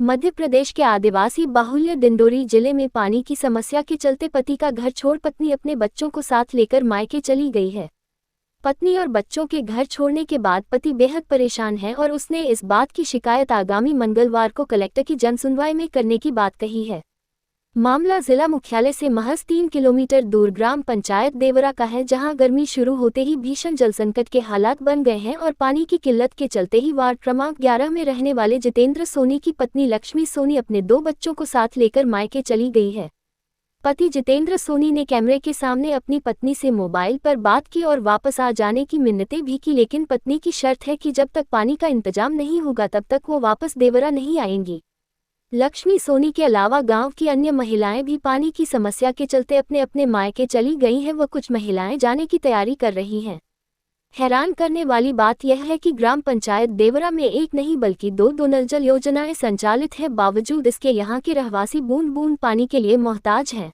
मध्य प्रदेश के आदिवासी बाहुल्य डिंडोरी जिले में पानी की समस्या के चलते पति का घर छोड़ पत्नी अपने बच्चों को साथ लेकर मायके चली गई है। पत्नी और बच्चों के घर छोड़ने के बाद पति बेहद परेशान है और उसने इस बात की शिकायत आगामी मंगलवार को कलेक्टर की जनसुनवाई में करने की बात कही है। मामला जिला मुख्यालय से महज 3 किलोमीटर दूर ग्राम पंचायत देवरा का है, जहां गर्मी शुरू होते ही भीषण जल संकट के हालात बन गए हैं और पानी की किल्लत के चलते ही वार्ड क्रमांक 11 में रहने वाले जितेंद्र सोनी की पत्नी लक्ष्मी सोनी अपने 2 बच्चों को साथ लेकर मायके चली गई है। पति जितेंद्र सोनी ने कैमरे के सामने अपनी पत्नी से मोबाइल पर बात की और वापस आ जाने की मिन्नतें भी की, लेकिन पत्नी की शर्त है कि जब तक पानी का इंतजाम नहीं होगा तब तक वो वापस देवरा नहीं आएंगी। लक्ष्मी सोनी के अलावा गांव की अन्य महिलाएं भी पानी की समस्या के चलते अपने अपने मायके चली गई हैं। वह कुछ महिलाएं जाने की तैयारी कर रही हैं। हैरान करने वाली बात यह है कि ग्राम पंचायत देवरा में एक नहीं बल्कि दो नल जल योजनाएं संचालित हैं, बावजूद इसके यहाँ के रहवासी बूंद बूंद पानी के लिए मोहताज हैं।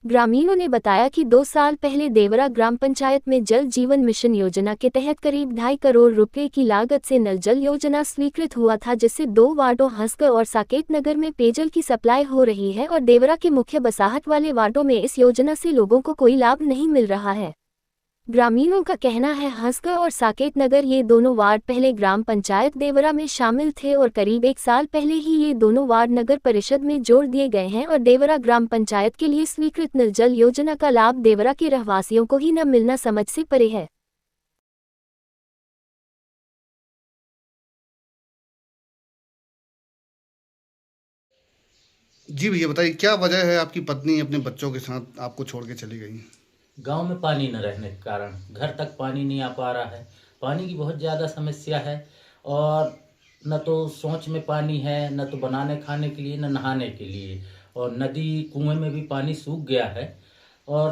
ग्रामीणों ने बताया कि 2 साल पहले देवरा ग्राम पंचायत में जल जीवन मिशन योजना के तहत करीब 2.5 करोड़ रुपए की लागत से नल जल योजना स्वीकृत हुआ था, जिससे 2 वार्डों हंसगढ़ और साकेत नगर में पेयजल की सप्लाई हो रही है और देवरा के मुख्य बसाहट वाले वार्डों में इस योजना से लोगों को कोई लाभ नहीं मिल रहा है। ग्रामीणों का कहना है हंसगढ़ और साकेत नगर ये दोनों वार्ड पहले ग्राम पंचायत देवरा में शामिल थे और करीब 1 साल पहले ही ये दोनों वार्ड नगर परिषद में जोड़ दिए गए हैं और देवरा ग्राम पंचायत के लिए स्वीकृत नल जल योजना का लाभ देवरा के रहवासियों को ही न मिलना समझ से परे है। जी भैया बताइए, क्या वजह है आपकी पत्नी अपने बच्चों के साथ आपको छोड़ के चली गई? गांव में पानी न रहने के कारण घर तक पानी नहीं आ पा रहा है। पानी की बहुत ज़्यादा समस्या है और न तो सोच में पानी है, न तो बनाने खाने के लिए, न नहाने के लिए। और नदी कुएं में भी पानी सूख गया है और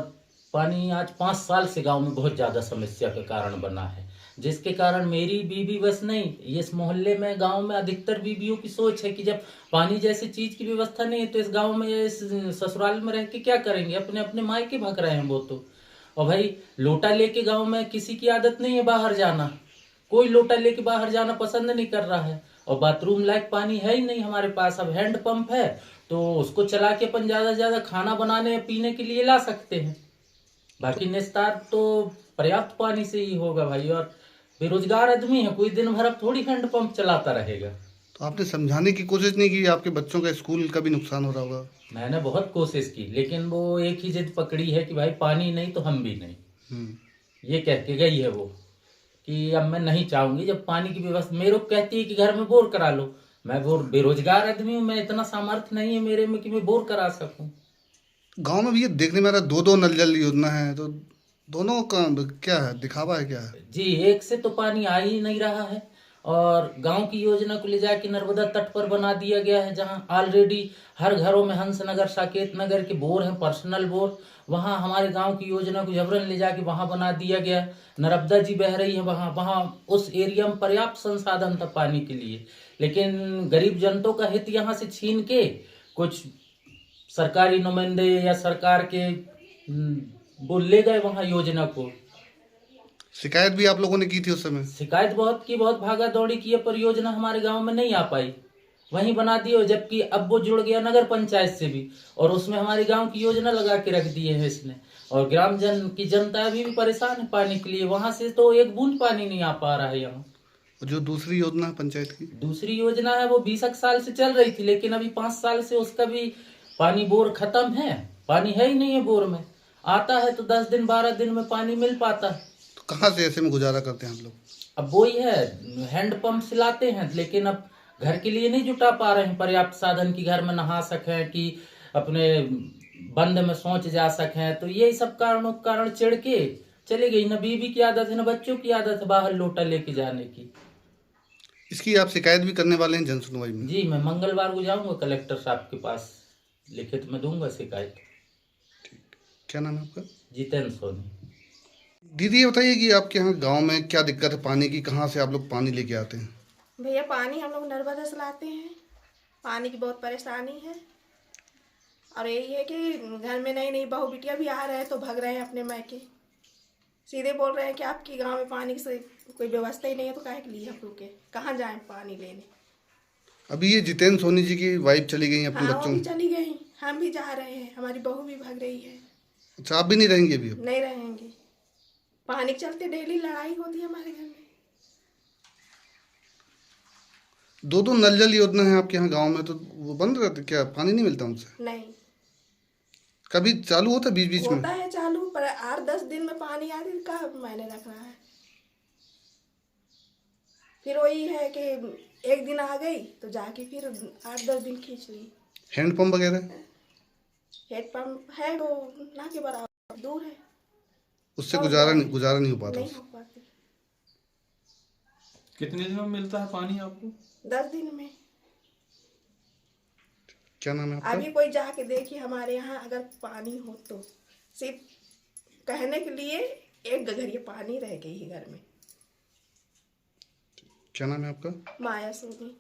पानी आज 5 साल से गांव में बहुत ज़्यादा समस्या का कारण बना है, जिसके कारण मेरी बीवी बस नहीं, इस मोहल्ले में गांव में अधिकतर बीवियों की सोच है कि जब पानी जैसी चीज़ की व्यवस्था नहीं है तो इस गांव में या इस ससुराल में रह के क्या करेंगे, अपने अपने मायके भग रहे हैं वो तो। और भाई लोटा लेके गांव में किसी की आदत नहीं है बाहर जाना, कोई लोटा लेके बाहर जाना पसंद नहीं कर रहा है। और बाथरूम लायक पानी है ही नहीं हमारे पास। अब हैंड पंप है तो उसको चला के अपन ज्यादा से ज्यादा खाना बनाने या पीने के लिए ला सकते हैं, बाकी निस्तार तो पर्याप्त पानी से ही होगा भाई। और बेरोजगार आदमी है, कोई दिन भर अब थोड़ी हैंड पंप चलाता रहेगा। तो आपने समझाने की कोशिश नहीं की? आपके बच्चों का स्कूल का भी नुकसान हो रहा होगा। मैंने बहुत कोशिश की, लेकिन वो एक ही जिद पकड़ी है कि भाई पानी नहीं तो हम भी नहीं। ये कह के गई है वो कि अब मैं नहीं चाहूंगी जब पानी की व्यवस्था। मेरे को कहती है कि घर में बोर करा लो। मैं बोर बेरोजगार आदमी हूँ, मैं इतना सामर्थ्य नहीं है मेरे में कि मैं बोर करा सकूं। गांव में भी ये देखने में आ रहा है, 2 नल जल योजना है, तो दोनों का क्या है, दिखावा है क्या है? जी, एक से तो पानी आ ही नहीं रहा है और गांव की योजना को ले जाके नर्मदा तट पर बना दिया गया है, जहां ऑलरेडी हर घरों में हंसनगर साकेत नगर के बोर हैं, पर्सनल बोर। वहां हमारे गांव की योजना को जबरन ले जाके वहां बना दिया गया। नर्मदा जी बह रही है वहां वहां उस एरिया में पर्याप्त संसाधन था पानी के लिए, लेकिन गरीब जनता का हित यहाँ से छीन के कुछ सरकारी नुमाइंदे या सरकार के वो ले गए वहां योजना को। शिकायत भी आप लोगों ने की थी उस समय? शिकायत बहुत की, बहुत भागा दौड़ी की है, पर योजना हमारे गांव में नहीं आ पाई, वहीं बना दी हो। जबकि अब वो जुड़ गया नगर पंचायत से भी और उसमें हमारे गांव की योजना लगा के रख दी है इसने। और ग्राम की जनता अभी भी परेशान है पानी के लिए, वहां से तो एक बूंद पानी नहीं आ पा रहा है यहाँ। जो दूसरी योजना है पंचायत की, दूसरी योजना है वो 20 साल से चल रही थी, लेकिन अभी 5 साल से उसका भी पानी बोर खत्म है, पानी है ही नहीं है बोर में। आता है तो 10 दिन 12 दिन में पानी मिल पाता है। तो कहाँ से ऐसे में गुजारा करते हैं आप लोग? अब वो ही है, हैंड पंप से लाते हैं, लेकिन अब घर के लिए नहीं जुटा पा रहे हैं पर्याप्त साधन की घर में नहा सकें, कि अपने बंद में सोच जा सकें। तो यही सब कारणों के कारण चिढ़ के चली गई। न बीवी की आदत है न बच्चों की आदत है बाहर लोटा लेके जाने की। इसकी आप शिकायत भी करने वाले हैं जनसुनवाई में? जी, मैं मंगलवार को जाऊंगा कलेक्टर साहब के पास, लिखित में दूंगा शिकायत। ठीक, क्या नाम है आपका? जितेंद्र सोनी। दीदी ये बताइए कि आपके यहाँ गांव में क्या दिक्कत है पानी की, कहाँ से आप लोग पानी लेके आते हैं? भैया पानी हम लोग नर्मदा से लाते हैं, पानी की बहुत परेशानी है। और यही है कि घर में नई नई बहू बिटिया भी आ रहे हैं तो भग रहे हैं अपने मायके। सीधे बोल रहे हैं कि आपकी गांव में पानी की कोई व्यवस्था ही नहीं है तो काहे के लिए हम लोग के कहाँ जाएं पानी लेने। अभी ये जितेंद्र सोनी जी की वाइफ चली गई अपने हाँ वो बच्चों भी चली गई, हम भी जा रहे हैं, हमारी बहू भी भाग रही है। अच्छा, आप भी नहीं रहेंगे अभी अब? नहीं रहेंगे, पानी के चलते डेली लड़ाई होती है हमारे घर में। दो नल जल योजना है आपके यहाँ गांव में, तो वो बंद रहते क्या? पानी नहीं मिलता उनसे? नहीं कभी चालू होता बीच बीच में? होता है चालू, पर 8-10 दिन में पानी आती का मायने रख रहा है। फिर वही है कि एक दिन आ गई तो जाके फिर 8-10 दिन खींच ली। हैंडपम्प वगैरह? हेड पंप है वो ना के बराबर दूर है, उससे और गुजारा नहीं हो पाता नहीं उससे। हो पाती। कितने दिनों में मिलता है पानी आपको? 10 दिन में। क्या नाम है आपका? अभी कोई जाके देखिए हमारे यहाँ अगर पानी हो तो सिर्फ कहने के लिए एक गगरिया पानी रह गई है घर में। क्या नाम है आपका? माया सोनी।